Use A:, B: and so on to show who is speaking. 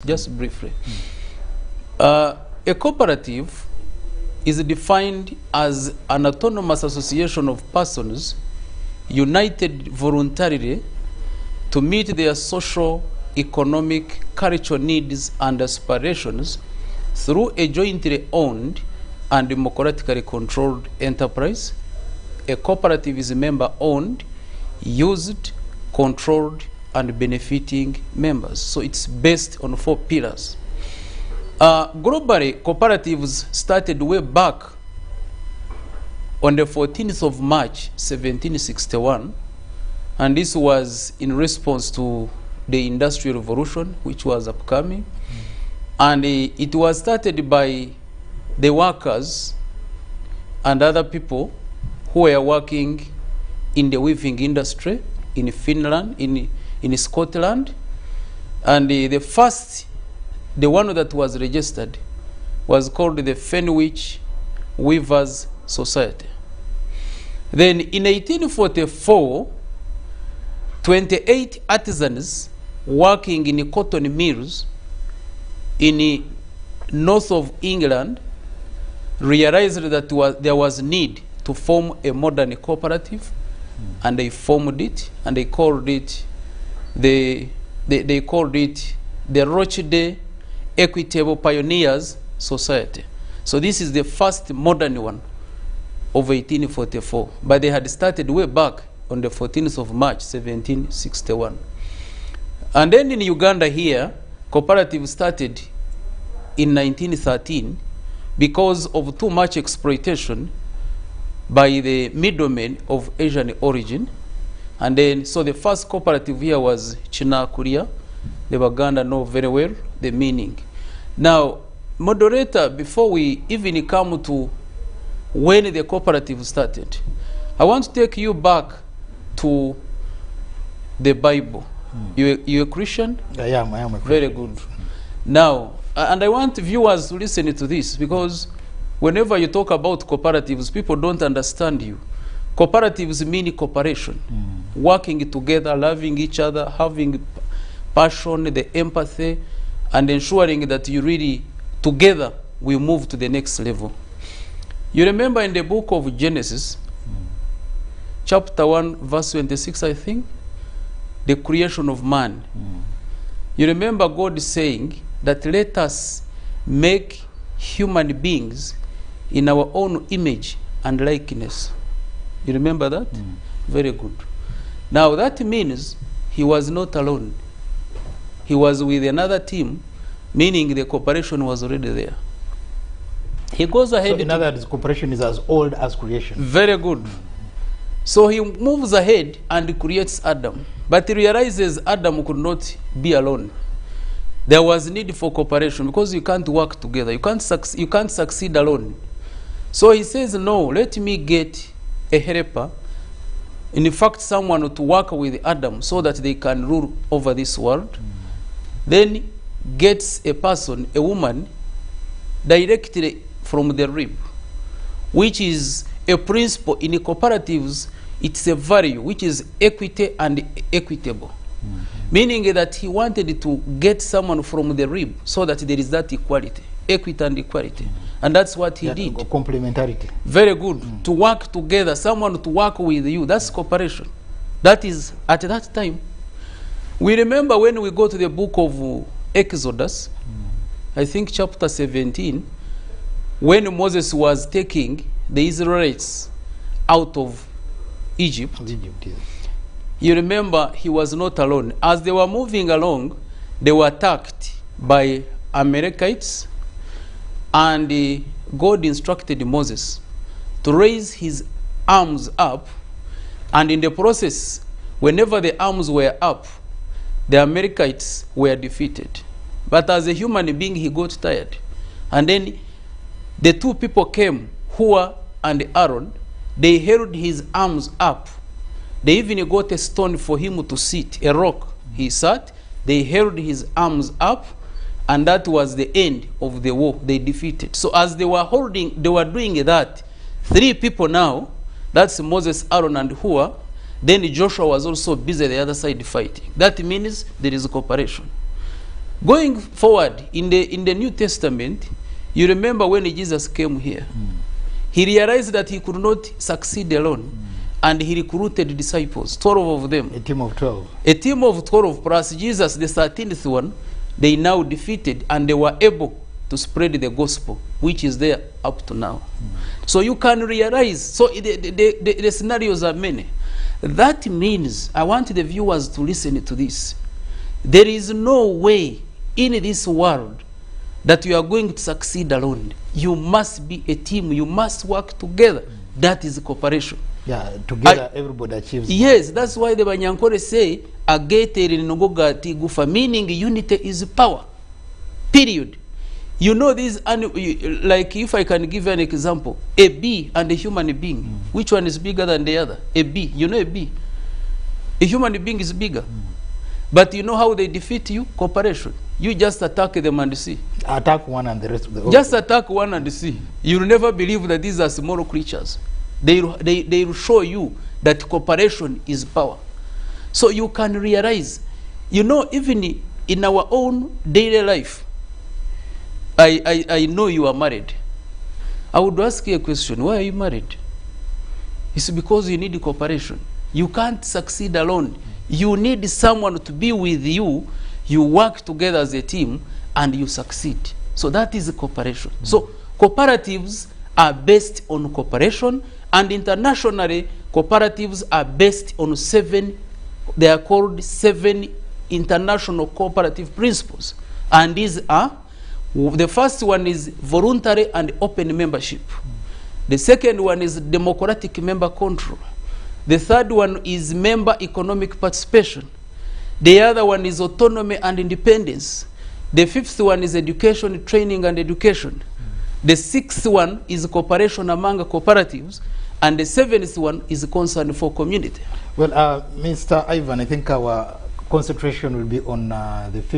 A: just briefly. A cooperative is defined as an autonomous association of persons united voluntarily to meet their social, economic, cultural needs and aspirations through a jointly owned and democratically controlled enterprise. A cooperative is member-owned, used, controlled, and benefiting members. So it's based on 4 pillars. Globally, cooperatives started way back on the 14th of March, 1761, and this was in response to the Industrial Revolution, which was upcoming. And it was started by the workers and other people who were working in the weaving industry in Finland, in Scotland. And the one that was registered was called the Fenwich Weavers Society. Then in 1844, 28 artisans working in cotton mills in the north of England realized that there was need to form a modern cooperative, and they formed it, and they called it the Rochdale Equitable Pioneers Society. So this is the first modern one of 1844, but they had started way back on the 14th of March, 1761. And then in Uganda here, cooperative started in 1913 because of too much exploitation by the middlemen of Asian origin. And then, so the first cooperative here was Chinakuria. The Baganda know very well the meaning. Now, moderator, before we even come to when the cooperative started, I want to take you back to the Bible. You a Christian?
B: I am a Christian.
A: Very good. Now, and I want viewers to listen to this, because whenever you talk about cooperatives, people don't understand you. Cooperatives mean cooperation, working together, loving each other, having passion, the empathy, and ensuring that you really, together, we move to the next level. You remember in the book of Genesis, chapter 1, verse 26, I think, the creation of man. You remember God saying that let us make human beings in our own image and likeness. You remember that? Very good. Now that means he was not alone. He was with another team, meaning the cooperation was already there. He goes ahead.
B: So in other words, cooperation is as old as creation.
A: Very good. So he moves ahead and creates Adam. But he realizes Adam could not be alone. There was need for cooperation, because you can't work together. You can't succeed alone. So he says, no, let me get a helper. In fact, someone to work with Adam so that they can rule over this world. Then gets a person, a woman, directly from the rib, which is a principle in the cooperatives. It's a value which is equity and equitable. Meaning that he wanted to get someone from the rib so that there is that equality, equity and equality. And that's what he did.
B: Complementarity.
A: Very good. To work together, someone to work with you, that's cooperation. That is, at that time. We remember when we go to the book of Exodus, I think chapter 17, when Moses was taking the Israelites out of Egypt. You remember he was not alone. As they were moving along, they were attacked by Amalekites, and God instructed Moses to raise his arms up, and in the process, whenever the arms were up, the Amalekites were defeated. But as a human being, he got tired. And then the two people came, Hur and Aaron. They held his arms up. They even got a stone for him to sit, a rock. He sat. They held his arms up, and that was the end of the war. They defeated. So as they were doing that, 3 people now, that's Moses, Aaron, and Hur. Then Joshua was also busy the other side fighting. That means there is cooperation. Going forward, in the New Testament, you remember when Jesus came here, he realized that he could not succeed alone, and he recruited disciples, 12 of them.
B: A team of 12.
A: A team of 12 plus Jesus, the 13th one, they now defeated, and they were able to spread the gospel, which is there up to now. So you can realize, so the scenarios are many. That means, I want the viewers to listen to this. There is no way in this world that you are going to succeed alone. You must be a team. You must work together. That is cooperation.
B: Yeah, together everybody achieves.
A: Yes, that's why the Banyankore say, "Ageteri nogogati gufa," meaning unity is power. Period. You know this, like if I can give you an example, a bee and a human being, which one is bigger than the other? A bee, you know a bee. A human being is bigger. But you know how they defeat you? Cooperation. You just attack them and see.
B: Attack one and the rest of the
A: Just attack one and see. You'll never believe that these are small creatures. They will show you that cooperation is power. So you can realize, you know, even in our own daily life, I know you are married. I would ask you a question. Why are you married? It's because you need cooperation. You can't succeed alone. You need someone to be with you. You work together as a team and you succeed. So that is cooperation. So cooperatives are based on cooperation, and internationally cooperatives are based on 7, they are called 7 international cooperative principles. And these are, the first one is voluntary and open membership. The second one is democratic member control. The third one is member economic participation. The other one is autonomy and independence. The fifth one is education, training and education. The sixth one is cooperation among cooperatives. And the seventh one is concern for community.
B: Well, Mr. Ivan, I think our concentration will be on the fifth